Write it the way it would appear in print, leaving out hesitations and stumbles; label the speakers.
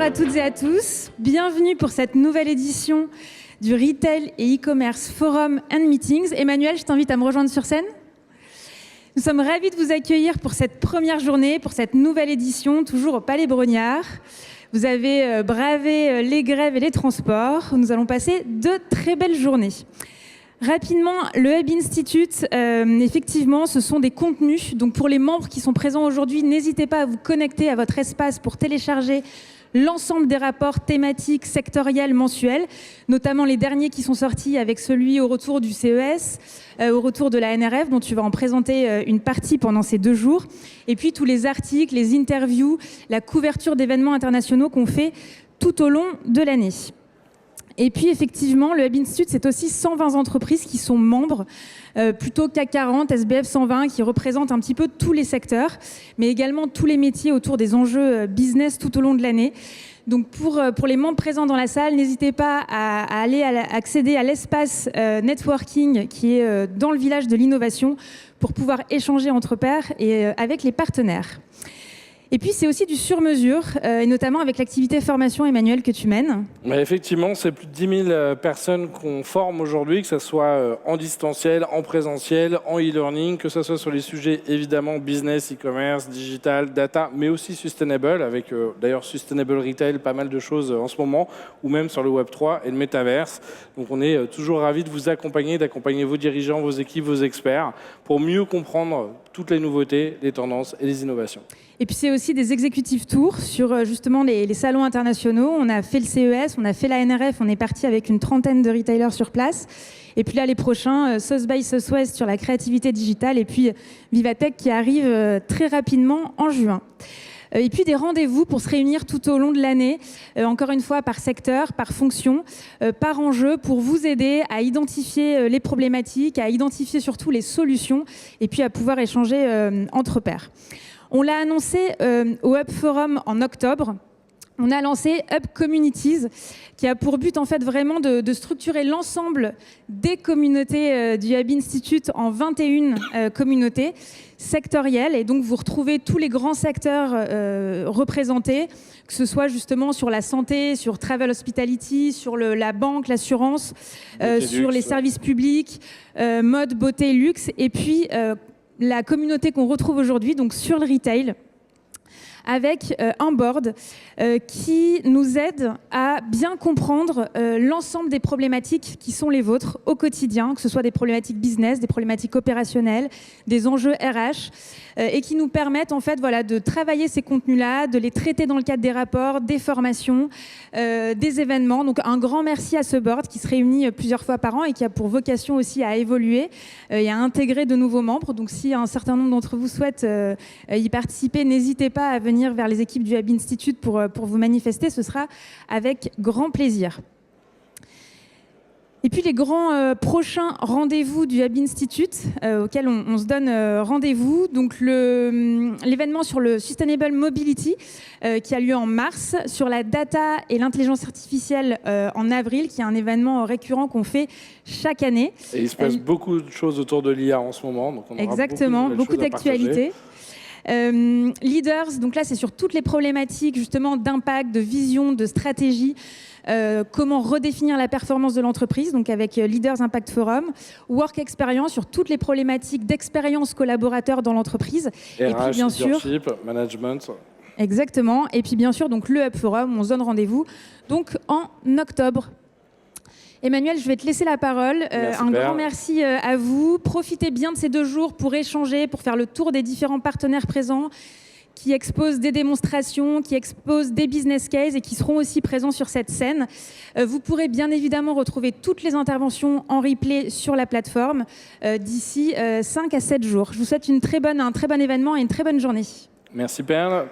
Speaker 1: à toutes et à tous. Bienvenue pour cette nouvelle édition du Retail et e-commerce Forum and Meetings. Emmanuel, je t'invite à me rejoindre sur scène. Nous sommes ravis de vous accueillir pour cette première journée, pour cette nouvelle édition, toujours au Palais Brognard. Vous avez bravé les grèves et les transports. Nous allons passer de très belles journées. Rapidement, le Hub Institute, effectivement, ce sont des contenus. Donc pour les membres qui sont présents aujourd'hui, n'hésitez pas à vous connecter à votre espace pour télécharger l'ensemble des rapports thématiques sectoriels mensuels, notamment les derniers qui sont sortis avec celui au retour du CES, au retour de la NRF, dont tu vas en présenter une partie pendant ces 2 jours, et puis tous les articles, les interviews, la couverture d'événements internationaux qu'on fait tout au long de l'année. Et puis effectivement, le Hub Institute, c'est aussi 120 entreprises qui sont membres, plutôt CAC 40, SBF 120, qui représentent un petit peu tous les secteurs, mais également tous les métiers autour des enjeux business tout au long de l'année. Donc pour les membres présents dans la salle, n'hésitez pas à aller accéder à l'espace networking qui est dans le village de l'innovation pour pouvoir échanger entre pairs et avec les partenaires. Et puis, c'est aussi du sur-mesure, et notamment avec l'activité formation, Emmanuel, que tu mènes.
Speaker 2: Mais effectivement, c'est plus de 10 000 personnes qu'on forme aujourd'hui, que ce soit en distanciel, en présentiel, en e-learning, que ce soit sur les sujets, évidemment, business, e-commerce, digital, data, mais aussi sustainable, avec d'ailleurs Sustainable Retail, pas mal de choses en ce moment, ou même sur le Web3 et le Metaverse. Donc, on est toujours ravis de vous accompagner, d'accompagner vos dirigeants, vos équipes, vos experts, pour mieux comprendre toutes les nouveautés, les tendances et les innovations.
Speaker 1: Et puis c'est aussi des executive tours sur justement les salons internationaux. On a fait le CES, on a fait la NRF, on est parti avec une trentaine de retailers sur place. Et puis là, les prochains, South by Southwest sur la créativité digitale et puis Vivatech qui arrive très rapidement en juin. Et puis des rendez-vous pour se réunir tout au long de l'année, encore une fois par secteur, par fonction, par enjeu, pour vous aider à identifier les problématiques, à identifier surtout les solutions et puis à pouvoir échanger entre pairs. On l'a annoncé au Hub Forum en octobre. On a lancé Hub Communities, qui a pour but en fait vraiment de structurer l'ensemble des communautés du Hub Institute en 21 communautés sectorielles. Et donc vous retrouvez tous les grands secteurs représentés, que ce soit justement sur la santé, sur Travel Hospitality, sur la banque, l'assurance, sur les services publics, mode, beauté, luxe, et puis la communauté qu'on retrouve aujourd'hui, donc sur le retail, avec un board qui nous aide à bien comprendre l'ensemble des problématiques qui sont les vôtres au quotidien, que ce soit des problématiques business, des problématiques opérationnelles, des enjeux RH, et qui nous permettent en fait de travailler ces contenus-là, de les traiter dans le cadre des rapports, des formations, des événements. Donc un grand merci à ce board qui se réunit plusieurs fois par an et qui a pour vocation aussi à évoluer et à intégrer de nouveaux membres. Donc si un certain nombre d'entre vous souhaitent y participer, n'hésitez pas à venir vers les équipes du Hub Institute pour vous manifester, ce sera avec grand plaisir. Et puis les grands prochains rendez-vous du Hub Institute auxquels on se donne rendez-vous. Donc l'événement sur le Sustainable Mobility qui a lieu en mars, sur la data et l'intelligence artificielle en avril, qui est un événement récurrent qu'on fait chaque année.
Speaker 2: Et il se passe beaucoup de choses autour de l'IA en ce moment. Donc on aura
Speaker 1: exactement, beaucoup d'actualités. Leaders, donc là c'est sur toutes les problématiques justement d'impact, de vision, de stratégie, comment redéfinir la performance de l'entreprise, donc avec Leaders Impact Forum, Work Experience sur toutes les problématiques d'expérience collaborateur dans l'entreprise,
Speaker 2: RH, et puis bien sûr management.
Speaker 1: Exactement, et puis bien sûr donc le Hub Forum, on se donne rendez-vous donc en octobre. Emmanuel, je vais te laisser la parole. Un grand merci à vous. Profitez bien de ces 2 jours pour échanger, pour faire le tour des différents partenaires présents qui exposent des démonstrations, qui exposent des business cases et qui seront aussi présents sur cette scène. Vous pourrez bien évidemment retrouver toutes les interventions en replay sur la plateforme d'ici 5 à 7 jours. Je vous souhaite un très bon événement et une très bonne journée.
Speaker 2: Merci Perle.